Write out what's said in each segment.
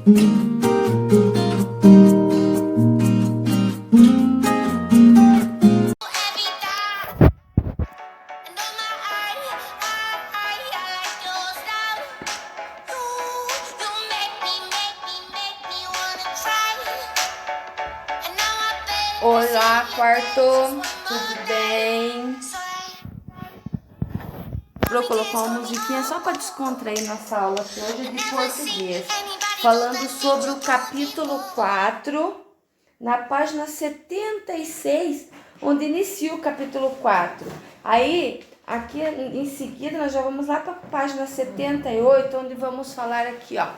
Olá, quarto, tudo bem? Vou colocar uma musiquinha só para descontrair nossa aula, que hoje é de português, falando sobre o capítulo 4, na página 76, onde inicia o capítulo 4. Aí, aqui em seguida, nós já vamos lá para a página 78, onde vamos falar aqui, ó,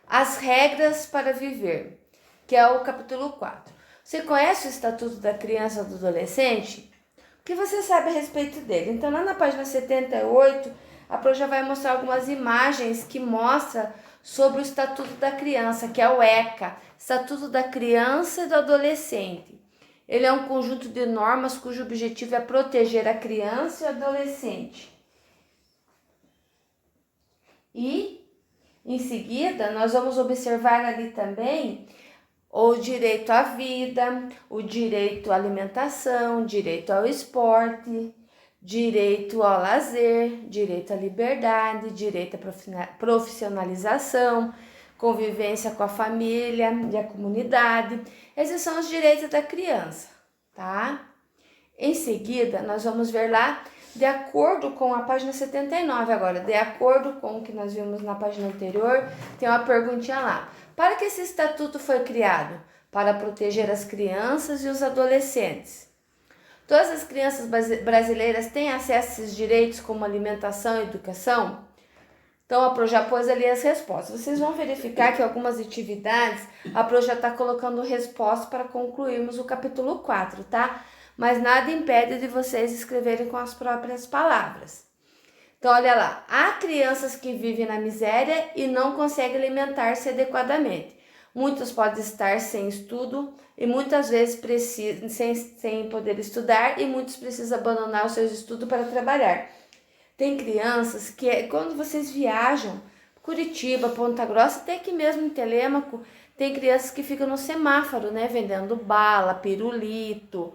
as regras para viver, que é o capítulo 4. Você conhece o Estatuto da Criança e do Adolescente? O que você sabe a respeito dele? Então, lá na página 78, a Pro já vai mostrar algumas imagens que mostram sobre o Estatuto da Criança, que é o ECA, Estatuto da Criança e do Adolescente. Ele é um conjunto de normas cujo objetivo é proteger a criança e o adolescente. E, em seguida, nós vamos observar ali também o direito à vida, o direito à alimentação, direito ao esporte, direito ao lazer, direito à liberdade, direito à profissionalização, convivência com a família e a comunidade. Esses são os direitos da criança, tá? Em seguida, nós vamos ver lá, de acordo com a página 79 agora, de acordo com o que nós vimos na página anterior, tem uma perguntinha lá. Para que esse estatuto foi criado? Para proteger as crianças e os adolescentes. Todas as crianças brasileiras têm acesso a esses direitos como alimentação e educação? Então, a Pro já pôs ali as respostas. Vocês vão verificar que algumas atividades, a Pro já está colocando resposta para concluirmos o capítulo 4, tá? Mas nada impede de vocês escreverem com as próprias palavras. Então, olha lá, há crianças que vivem na miséria e não conseguem alimentar-se adequadamente. Muitos podem estar sem estudo e muitas vezes sem poder estudar, e muitos precisam abandonar os seus estudos para trabalhar. Tem crianças que, quando vocês viajam, Curitiba, Ponta Grossa, até aqui mesmo em Telêmaco, tem crianças que ficam no semáforo, né, vendendo bala, pirulito,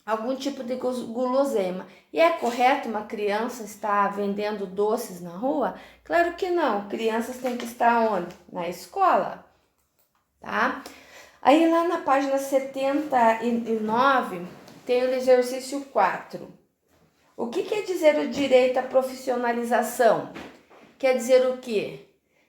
algum tipo de guloseima. E é correto uma criança estar vendendo doces na rua? Claro que não. Crianças têm que estar onde? Na escola, tá? Aí lá na página 79 tem o exercício 4. O que quer dizer o direito à profissionalização? Quer dizer o quê?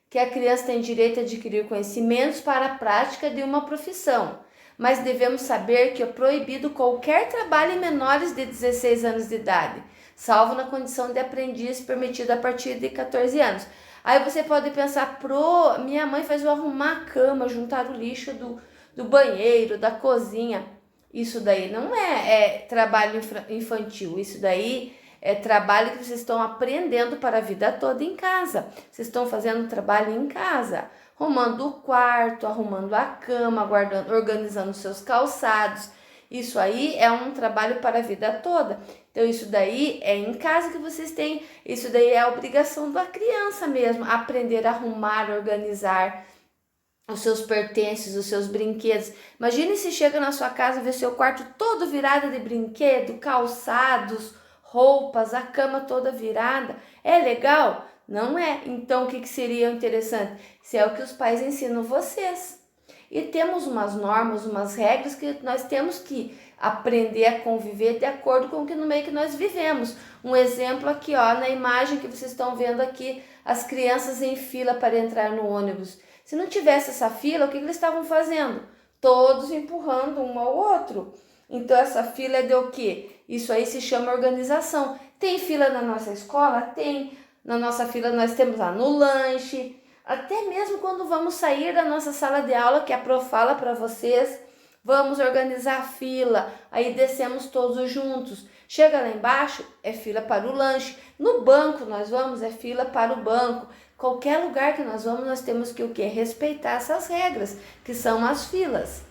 Que a criança tem direito a adquirir conhecimentos para a prática de uma profissão. Mas devemos saber que é proibido qualquer trabalho em menores de 16 anos de idade, salvo na condição de aprendiz permitido a partir de 14 anos. Aí você pode pensar, minha mãe faz eu arrumar a cama, juntar o lixo do banheiro, da cozinha. Isso daí não é trabalho infantil, isso daí é trabalho que vocês estão aprendendo para a vida toda em casa. Vocês estão fazendo trabalho em casa, arrumando o quarto, arrumando a cama, organizando seus calçados. Isso aí é um trabalho para a vida toda. Então, isso daí é em casa que vocês têm. Isso daí é a obrigação da criança mesmo, aprender a arrumar, organizar os seus pertences, os seus brinquedos. Imagine se chega na sua casa e vê seu quarto todo virado de brinquedo, calçados, roupas, a cama toda virada. É legal? Não é. Então, o que seria interessante? Isso é o que os pais ensinam vocês. E temos umas normas, umas regras que nós temos que aprender a conviver de acordo com o meio que nós vivemos. Um exemplo aqui, ó, na imagem que vocês estão vendo aqui, as crianças em fila para entrar no ônibus. Se não tivesse essa fila, o que eles estavam fazendo? Todos empurrando um ao outro. Então, essa fila é de o quê? Isso aí se chama organização. Tem fila na nossa escola? Tem. Na nossa fila nós temos lá no lanche, até mesmo quando vamos sair da nossa sala de aula, que a Pro fala para vocês, vamos organizar a fila, aí descemos todos juntos. Chega lá embaixo, é fila para o lanche. No banco nós vamos, é fila para o banco. Qualquer lugar que nós vamos, nós temos que o quê? Respeitar essas regras, que são as filas.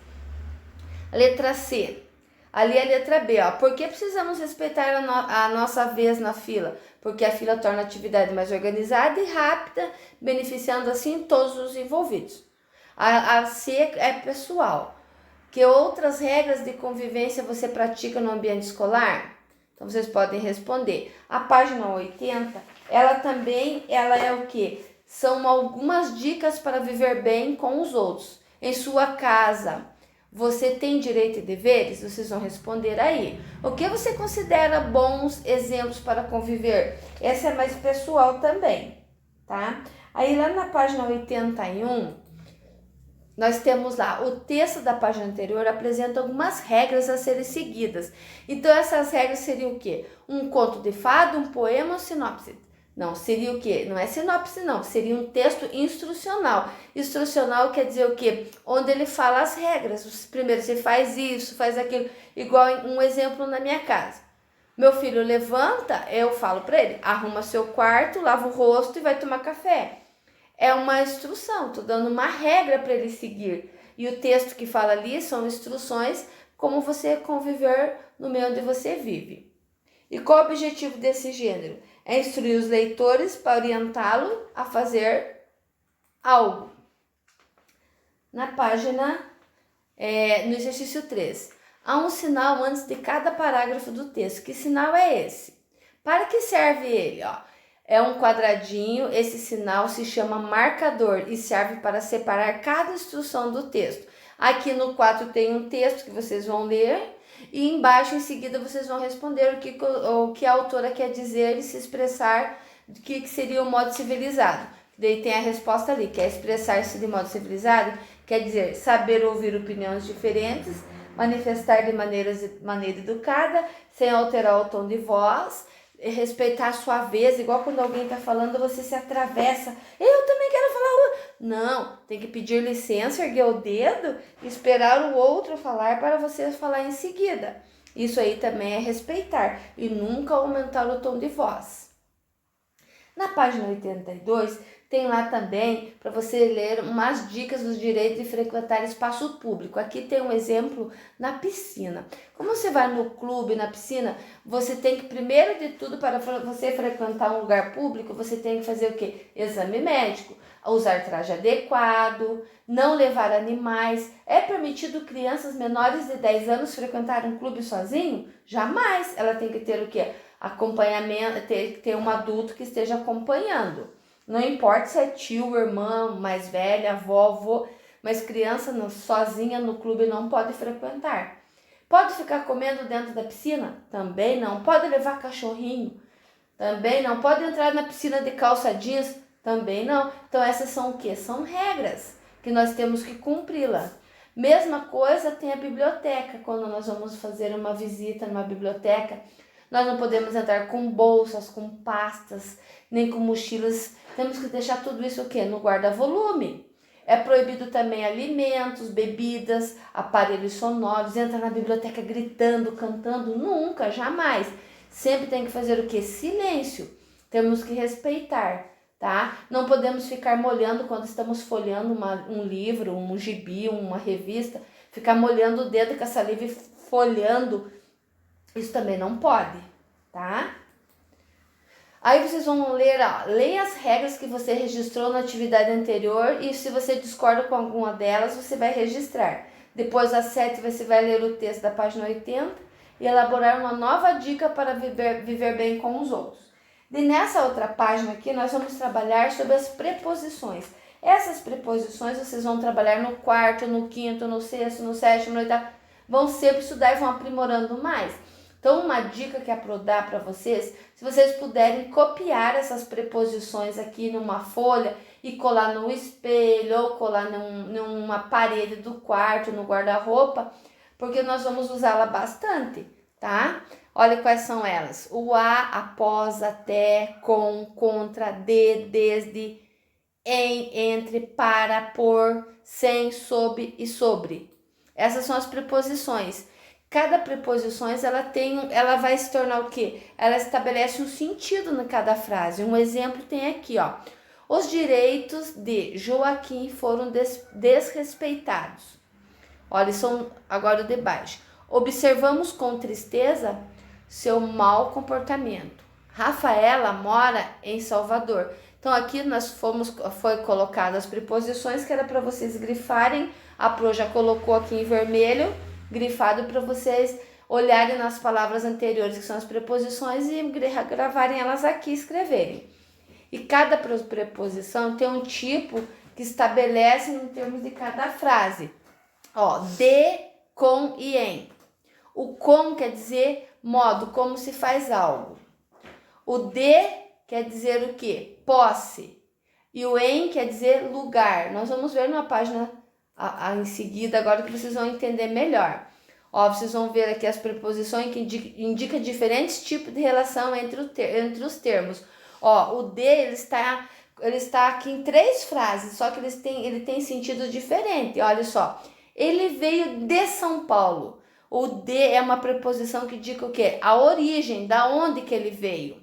Letra C. Ali é a letra B, ó. Por que precisamos respeitar a nossa vez na fila? porque a fila torna a atividade mais organizada e rápida, beneficiando assim todos os envolvidos. A C é pessoal. Que outras regras de convivência você pratica no ambiente escolar? Então vocês podem responder. A página 80, ela é o quê? São algumas dicas para viver bem com os outros. Em sua casa, você tem direito e deveres? Vocês vão responder aí. O que você considera bons exemplos para conviver? Essa é mais pessoal também, tá? Aí lá na página 81, nós temos lá, o texto da página anterior apresenta algumas regras a serem seguidas. Então essas regras seriam o quê? Um conto de fada, um poema ou sinopse? Não, seria o quê? Não é sinopse não, seria um texto instrucional. Instrucional quer dizer o quê? Onde ele fala as regras. Primeiro você faz isso, faz aquilo. Igual um exemplo na minha casa. Meu filho levanta, eu falo para ele, arruma seu quarto, lava o rosto e vai tomar café. É uma instrução, estou dando uma regra para ele seguir. E o texto que fala ali são instruções como você conviver no meio onde você vive. E qual o objetivo desse gênero? É instruir os leitores para orientá-lo a fazer algo. Na página, no exercício 3, há um sinal antes de cada parágrafo do texto. Que sinal é esse? Para que serve ele? É um quadradinho, esse sinal se chama marcador e serve para separar cada instrução do texto. Aqui no 4 tem um texto que vocês vão ler e embaixo em seguida vocês vão responder o que a autora quer dizer e se expressar, o que seria o modo civilizado. Daí tem a resposta ali, que é expressar-se de modo civilizado, quer dizer saber ouvir opiniões diferentes, manifestar de maneira educada, sem alterar o tom de voz, respeitar a sua vez, igual quando alguém está falando, você se atravessa. Eu também quero falar. Não, tem que pedir licença, erguer o dedo, esperar o outro falar para você falar em seguida. Isso aí também é respeitar e nunca aumentar o tom de voz. Na página 82, tem lá também para você ler umas dicas dos direitos de frequentar espaço público. Aqui tem um exemplo na piscina. Como você vai no clube, na piscina, você tem que, primeiro de tudo, para você frequentar um lugar público, você tem que fazer o quê? Exame médico, usar traje adequado, não levar animais. É permitido crianças menores de 10 anos frequentar um clube sozinho? Jamais! Ela tem que ter o quê? Acompanhamento, ter um adulto que esteja acompanhando. Não importa se é tio, irmã, mais velha, avó, avô, mas criança sozinha no clube não pode frequentar. Pode ficar comendo dentro da piscina? Também não. Pode levar cachorrinho? Também não. Pode entrar na piscina de calça jeans? Também não. Então essas são o quê? São regras que nós temos que cumpri-la. Mesma coisa tem a biblioteca. Quando nós vamos fazer uma visita numa biblioteca, nós não podemos entrar com bolsas, com pastas, nem com mochilas. Temos que deixar tudo isso o quê? No guarda-volume. É proibido também alimentos, bebidas, aparelhos sonoros. Entrar na biblioteca gritando, cantando, nunca, jamais. Sempre tem que fazer o quê? Silêncio. Temos que respeitar, tá? Não podemos ficar molhando quando estamos folheando um livro, um gibi, uma revista. Ficar molhando o dedo com a saliva e folhando. Isso também não pode, tá? Aí vocês vão ler, leia as regras que você registrou na atividade anterior e se você discorda com alguma delas, você vai registrar. Depois, às 7, você vai ler o texto da página 80 e elaborar uma nova dica para viver bem com os outros. E nessa outra página aqui, nós vamos trabalhar sobre as preposições. Essas preposições vocês vão trabalhar no quarto, no quinto, no sexto, no sétimo, no oitavo. Vão sempre estudar e vão aprimorando mais. Então, uma dica que é para dar para vocês, se vocês puderem copiar essas preposições aqui numa folha e colar no espelho ou colar numa parede do quarto, no guarda-roupa, porque nós vamos usá-la bastante, tá? Olha quais são elas. O a, após, até, com, contra, de, desde, em, entre, para, por, sem, sob e sobre. Essas são as preposições. Cada preposição ela vai se tornar o quê? Ela estabelece um sentido em cada frase. Um exemplo tem aqui, ó. Os direitos de Joaquim foram desrespeitados. Olha, são agora o de baixo. Observamos com tristeza seu mau comportamento. Rafaela mora em Salvador. Então aqui foi colocadas as preposições que era para vocês grifarem. A Pro já colocou aqui em vermelho, grifado, para vocês olharem nas palavras anteriores, que são as preposições, e gravarem elas aqui e escreverem. E cada preposição tem um tipo que estabelece no termos de cada frase. Ó, de, com e em. O com quer dizer modo, como se faz algo. O de quer dizer o quê? Posse. E o em quer dizer lugar. Nós vamos ver numa página em seguida, agora que vocês vão entender melhor. Ó, vocês vão ver aqui as preposições que indicam diferentes tipos de relação entre os termos. Ó, o de ele está aqui em 3 frases, só que ele tem sentido diferente. Olha só, ele veio de São Paulo. O de é uma preposição que indica o quê? A origem, da onde que ele veio.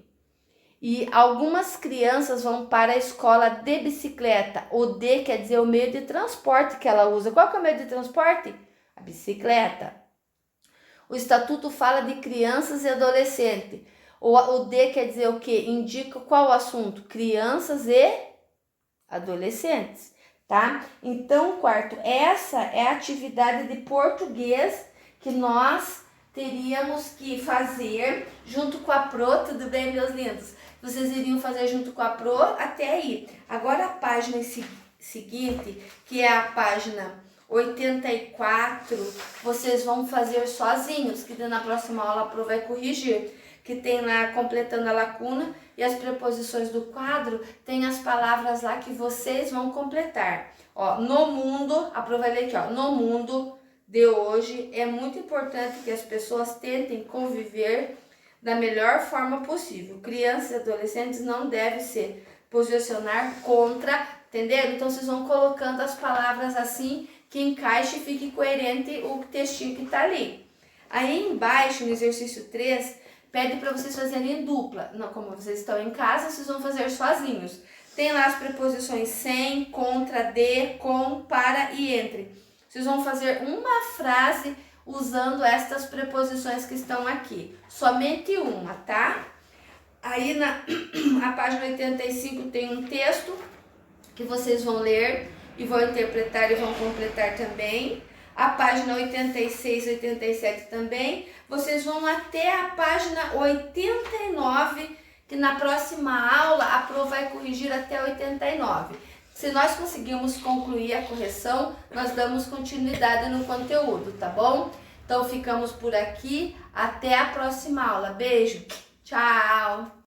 E algumas crianças vão para a escola de bicicleta. O de quer dizer o meio de transporte que ela usa. Qual que é o meio de transporte? A bicicleta. O estatuto fala de crianças e adolescentes. O de quer dizer o quê? Indica qual assunto? Crianças e adolescentes, tá? Então, quarto, essa é a atividade de português que nós teríamos que fazer junto com a Pro. Tudo bem, meus lindos? Vocês iriam fazer junto com a Pro até aí. Agora a página seguinte, que é a página 84, vocês vão fazer sozinhos, que na próxima aula a Pro vai corrigir, que tem lá completando a lacuna, e as preposições do quadro tem as palavras lá que vocês vão completar. Ó, no mundo, a Pro vai ler aqui, ó, no mundo de hoje é muito importante que as pessoas tentem conviver da melhor forma possível. Crianças e adolescentes não devem se posicionar contra, entenderam? Então vocês vão colocando as palavras assim que encaixe e fique coerente o textinho que tá ali. Aí embaixo, no exercício 3, pede para vocês fazerem em dupla. Não, como vocês estão em casa, vocês vão fazer sozinhos. Tem lá as preposições sem, contra, de, com, para e entre. Vocês vão fazer uma frase usando estas preposições que estão aqui. Somente uma, tá? Aí na página 85 tem um texto que vocês vão ler e vão interpretar e vão completar também. A página 86 e 87 também. Vocês vão até a página 89, que na próxima aula a Pro vai corrigir até 89. Se nós conseguirmos concluir a correção, nós damos continuidade no conteúdo, tá bom? Então ficamos por aqui, até a próxima aula. Beijo, tchau!